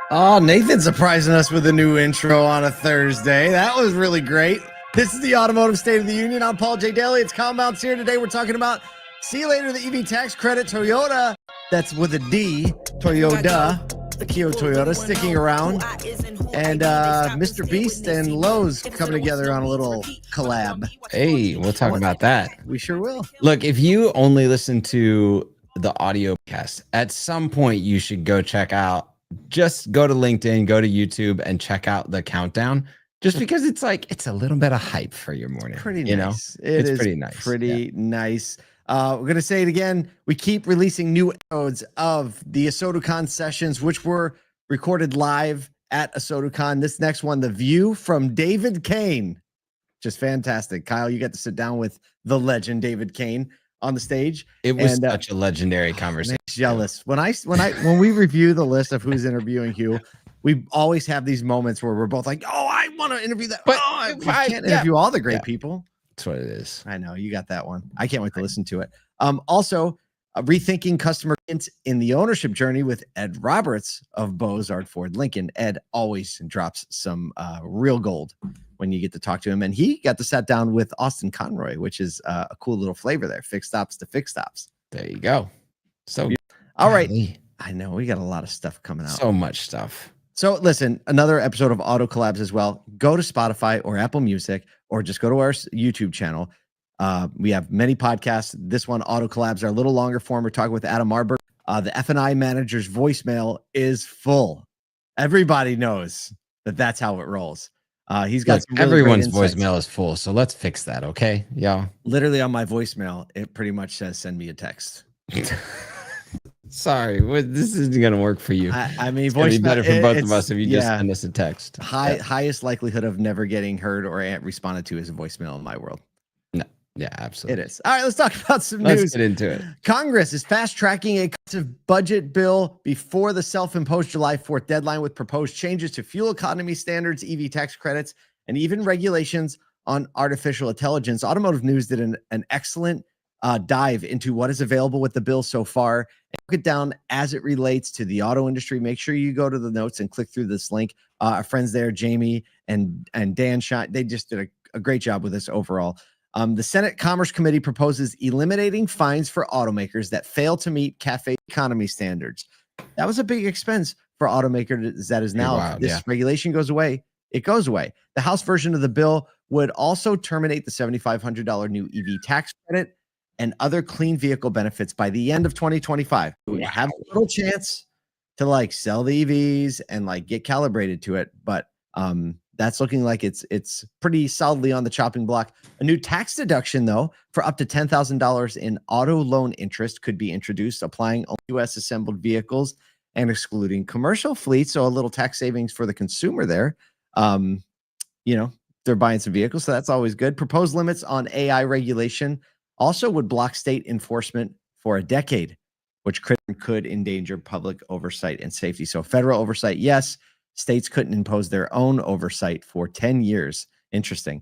Oh, Nathan surprising us with a new intro on a Thursday. That was really great. This is the Automotive State of the Union. I'm Paul J. Daly. It's Compounds here. Today we're talking about, see you later, the EV tax credit. Toyota, that's with a D, Toyoda, Akio Toyoda, sticking around. And Mr. Beast and Lowe's coming together on a little collab. Hey, we'll talk about that. We sure will. Look, if you only listen to the audio cast, at some point you should go check out, just go to LinkedIn, go to YouTube and check out the countdown, just because it's like, it's a little bit of hype for your morning. Pretty nice. You know, It's pretty nice. Pretty nice. We're going to say it again. We keep releasing new episodes of the ASOTUCON sessions, which were recorded live at ASOTUCON. This next one, The View from David Kane. Just fantastic. Kyle, you got to sit down with the legend David Kane on the stage. It was such a legendary conversation. Jealous. When we review the list of who's interviewing who, we always have these moments where we're both like, "Oh, I want to interview that." But I can't interview all the great people. That's what it is. I know you got that one. I can't wait to listen to it. Also, rethinking customer in the ownership journey with Ed Roberts of Beaux-Arts Ford Lincoln. Ed always drops some real gold when you get to talk to him, and he got to sat down with Austin Conroy, which is a cool little flavor there. Fixed stops to fixed stops. There you go. So, all right. I know we got a lot of stuff coming out. So much stuff. So listen, another episode of Auto Collabs as well. Go to Spotify or Apple Music, or just go to our YouTube channel. We have many podcasts. This one, Auto Collabs, are a little longer form. We're talking with Adam Marburg. The F&I manager's voicemail is full. Everybody knows that's how it rolls. He's got some really everyone's voicemail is full, so let's fix that, okay? Yeah. Literally on my voicemail, it pretty much says, "Send me a text." Sorry, this isn't going to work for you. I mean, it's going to be better for both of us if you just send us a text. Highest likelihood of never getting heard or responded to is a voicemail in my world. No, yeah, absolutely. It is. All right, let's talk about some news. Let's get into it. Congress is fast-tracking a budget bill before the self-imposed July 4th deadline with proposed changes to fuel economy standards, EV tax credits, and even regulations on artificial intelligence. Automotive News did an excellent dive into what is available with the bill so far and look it down as it relates to the auto industry. Make sure you go to the notes and click through this link. Our friends there, Jamie and Dan Shine, they just did a great job with this overall. The Senate Commerce Committee proposes eliminating fines for automakers that fail to meet CAFE economy standards. That was a big expense for automakers. That is now, this regulation goes away. It goes away. The House version of the bill would also terminate the $7,500 new EV tax credit and other clean vehicle benefits by the end of 2025. We have a little chance to sell the EVs and get calibrated to it, but that's looking like it's pretty solidly on the chopping block. A new tax deduction, though, for up to $10,000 in auto loan interest could be introduced, applying only U.S. assembled vehicles and excluding commercial fleets. So a little tax savings for the consumer there. They're buying some vehicles, so that's always good. Proposed limits on AI regulation also would block state enforcement for a decade, which could endanger public oversight and safety. So federal oversight, yes. States couldn't impose their own oversight for 10 years. Interesting.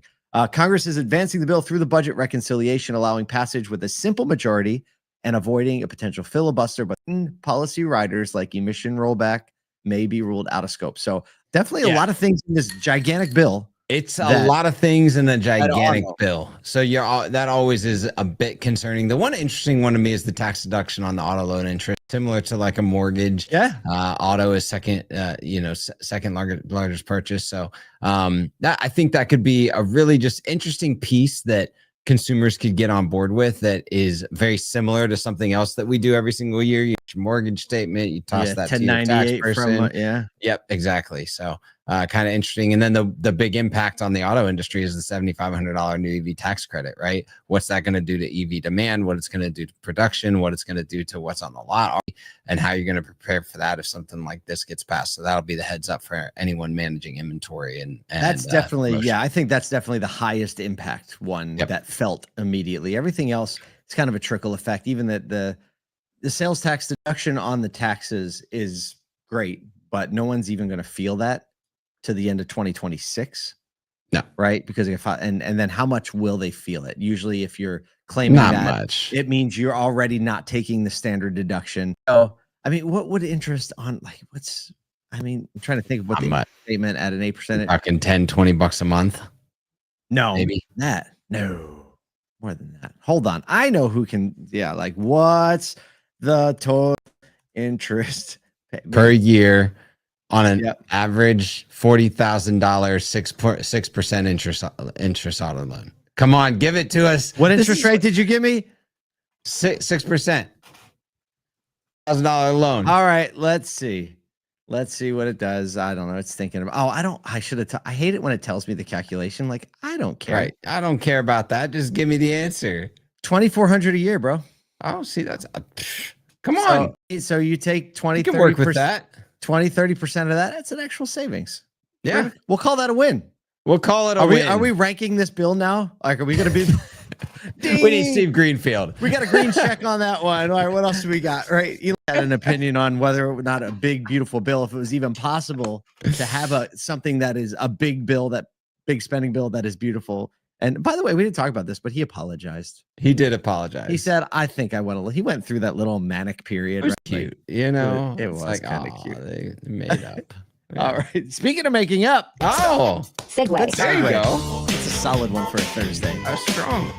Congress is advancing the bill through the budget reconciliation, allowing passage with a simple majority and avoiding a potential filibuster, but policy riders like emission rollback may be ruled out of scope. So definitely a lot of things in this gigantic bill. It's a lot of things in a gigantic bill. So that always is a bit concerning. The one interesting one to me is the tax deduction on the auto loan interest, similar to a mortgage. Auto is second largest purchase. So I think that could be a really just interesting piece that consumers could get on board with, that is very similar to something else that we do every single year. You get your mortgage statement, you toss that to your tax person. Yep, exactly. So kind of interesting. And then the big impact on the auto industry is the $7,500 new EV tax credit, right? What's that going to do to EV demand? What it's going to do to production? What it's going to do to what's on the lot? And how you're going to prepare for that if something like this gets passed. So that'll be the heads up for anyone managing inventory. And that's definitely, I think that's definitely the highest impact one that felt immediately. Everything else, it's kind of a trickle effect. Even that the sales tax deduction on the taxes is great, but no one's even going to feel that to the end of 2026. No. Right? Because and then how much will they feel it? Usually if you're claiming not that, much, it means you're already not taking the standard deduction. So, I mean, what would interest on I mean, I'm trying to think of what How the much? statement at an 8%. Talking 10, $20 a month. No, Maybe. No, more than that. Hold on. I know who can. Yeah, like what's the total interest Per year on an Yep. average $40,000 6% interest auto loan. Come on, give it to us. What interest rate did you give me? 6%. $1,000 loan. All right, let's see. Let's see what it does. I don't know. It's thinking about. Oh, I should have. I hate it when it tells me the calculation. Like I don't care. Right. I don't care about that. Just give me the answer. 2,400 a year, bro. Oh, see, that's come on. So you take 20, You can 30%, work with that. 20, 30% of that. That's an actual savings. Yeah. We'll call that a win. We'll call it a win. Are we ranking this bill now? Like, are we going to be? We need Steve Greenfield. We got a green check on that one. All right, what else do we got? Right, you had an opinion on whether or not a big, beautiful bill, if it was even possible to have something that is a big bill, that big spending bill that is beautiful. And by the way, we didn't talk about this, but he apologized. He did apologize. He said, "I think I went a little." He went through that little manic period. It was right? cute, you know. It was like, kind of cute. They made up. Yeah. All right. Speaking of making up, Segue. There you go. it's a solid one for a Thursday. That's strong.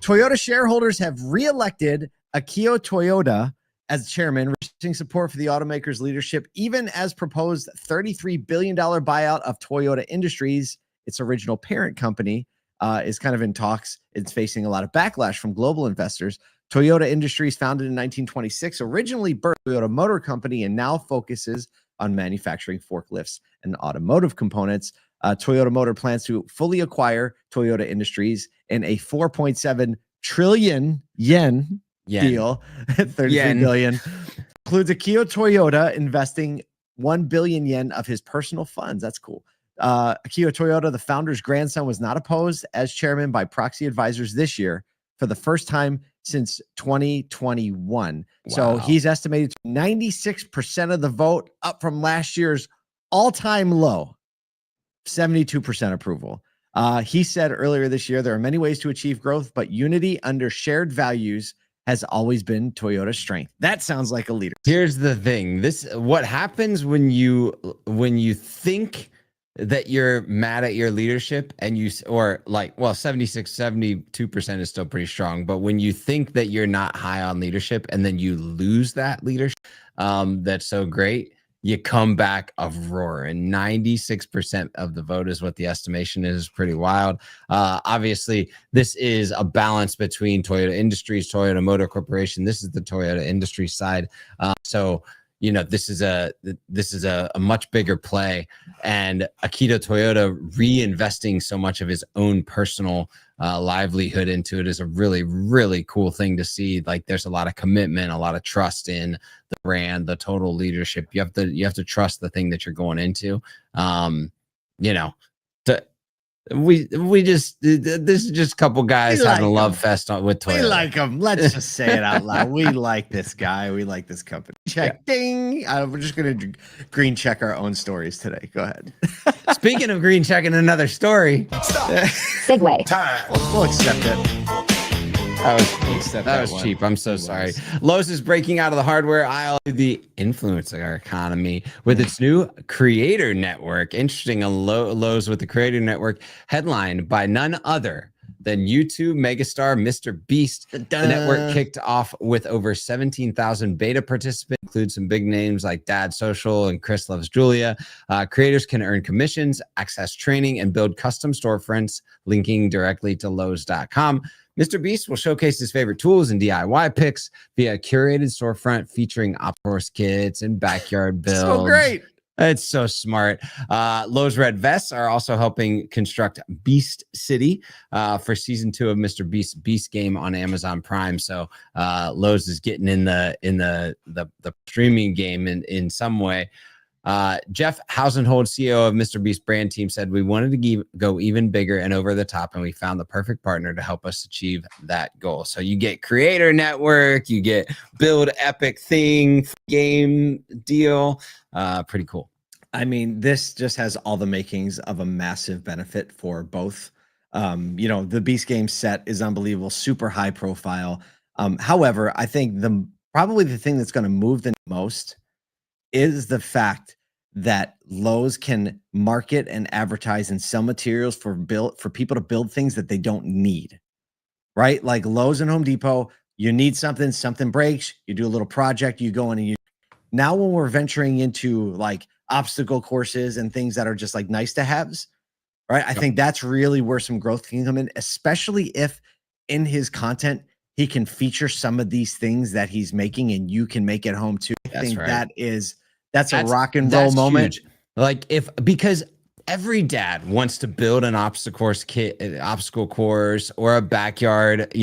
Toyota shareholders have reelected Akio Toyoda as chairman, receiving support for the automaker's leadership, even as proposed $33 billion buyout of Toyota Industries, its original parent company, is kind of in talks. It's facing a lot of backlash from global investors. Toyota Industries, founded in 1926, originally birthed Toyota Motor Company and now focuses on manufacturing forklifts and automotive components. Toyota Motor plans to fully acquire Toyota Industries in a 4.7 trillion yen deal, 33 billion. Includes Akio Toyoda investing 1 billion yen of his personal funds. That's cool. Akio Toyoda, the founder's grandson, was not opposed as chairman by proxy advisors this year for the first time since 2021. Wow. So he's estimated to 96% of the vote, up from last year's all-time low, 72% approval. He said earlier this year, there are many ways to achieve growth, but unity under shared values has always been Toyota's strength. That sounds like a leader. Here's the thing. What happens when you think that you're mad at your leadership and 72% is still pretty strong. But when you think that you're not high on leadership and then you lose that leadership, that's so great, you come back a roar, and 96% of the vote is what the estimation is. Pretty wild. Obviously, this is a balance between Toyota Industries, Toyota Motor Corporation. This is the Toyota Industries side. So, you know, this is a much bigger play, and Akio Toyoda reinvesting so much of his own personal livelihood into it is a really, really cool thing to see. Like, there's a lot of commitment, a lot of trust in the brand, the total leadership. You have to trust the thing that you're going into. We just, this is just a couple guys having a love fest with Toyota. We like him. Let's just say it out loud. We like this guy. We like this company. Check. Yeah. Ding. We're just going to green check our own stories today. Go ahead. Speaking of green checking another story. Segue. We'll accept it. That was cheap. I'm so sorry. Lowe's is breaking out of the hardware aisle of the influencer economy with its new creator network. Interesting. Lowe's with the creator network, headlined by none other than YouTube megastar Mr. Beast. The network kicked off with over 17,000 beta participants, include some big names like Dad Social and Chris Loves Julia. Creators can earn commissions, access training, and build custom storefronts, linking directly to Lowe's.com. Mr. Beast will showcase his favorite tools and DIY picks via a curated storefront featuring op-course kits and backyard builds. So great. It's so smart. Lowe's Red Vests are also helping construct Beast City for season 2 of Mr. Beast game on Amazon Prime. So Lowe's is getting in the streaming game in some way. Jeff Hausenhold, CEO of Mr. Beast brand team, said, "We wanted to go even bigger and over the top, and we found the perfect partner to help us achieve that goal." So you get creator network, you get build epic thing, game deal. Pretty cool. I mean, this just has all the makings of a massive benefit for both. The Beast game set is unbelievable, super high profile. However, I think probably the thing that's going to move the most is the fact that Lowe's can market and advertise and sell materials for people to build things that they don't need, right? Like Lowe's and Home Depot, you need something breaks, you do a little project, you go in and you. Now when we're venturing into like obstacle courses and things that are just like nice to haves, right? I think that's really where some growth can come in, especially if in his content he can feature some of these things that he's making and you can make at home too. I think that's a rock and roll moment. Huge. Like because every dad wants to build an obstacle course or a backyard,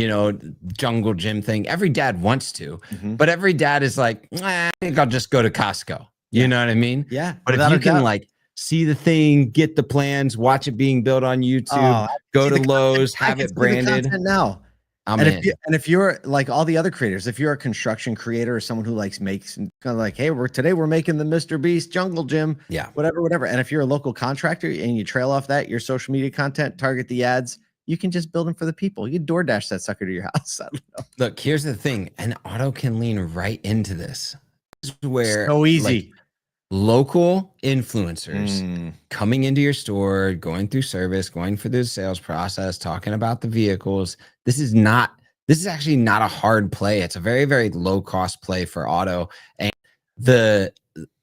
jungle gym thing. Every dad wants to, but every dad is like, I think I'll just go to Costco. You know what I mean? Yeah. But if you can like see the thing, get the plans, watch it being built on YouTube, go to Lowe's, have it branded. Now. If you're like all the other creators, if you're a construction creator or someone who makes kind of like, hey, today we're making the Mr. Beast jungle gym, whatever. And if you're a local contractor and you trail off that, your social media content, target the ads, you can just build them for the people. You DoorDash that sucker to your house. I don't know. Look, here's the thing, and auto can lean right into this. This is where so easy. Local influencers coming into your store, going through service, going through the sales process, talking about the vehicles. This is actually not a hard play. It's a very, very low cost play for auto. And the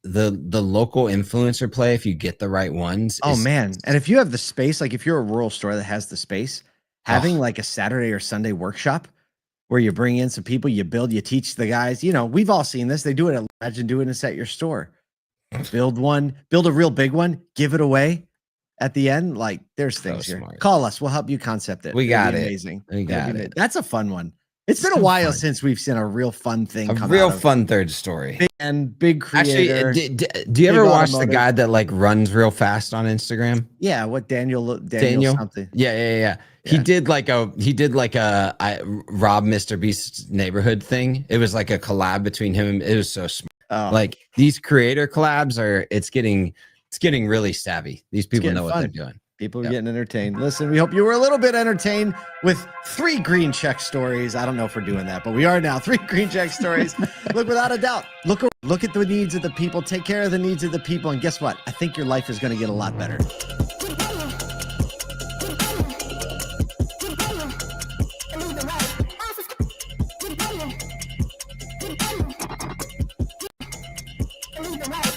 local influencer play, if you get the right ones. And if you have the space, like if you're a rural store that has the space, having like a Saturday or Sunday workshop where you bring in some people, you build, you teach the guys, we've all seen this. They do it. Imagine doing this at your store. Build a real big one, give it away at the end. Like there's things here. Smart. Call us. We'll help you concept it. We got it. Amazing. We got it. That's a fun one. It's been a while since we've seen a real fun thing. A real fun third story. Big creator. Actually, do you ever watch the guy that like runs real fast on Instagram? Yeah. What Daniel something. Yeah. He did like a Rob Mr. Beast's neighborhood thing. It was like a collab between him. It was so smart. Like these creator collabs it's getting really savvy. These people know what they're doing. People are getting entertained. Listen, we hope you were a little bit entertained with 3 green check stories. I don't know if we're doing that, but we are now. 3 green check stories. Look, without a doubt, look at the needs of the people. Take care of the needs of the people. And guess what? I think your life is going to get a lot better. Leave the right.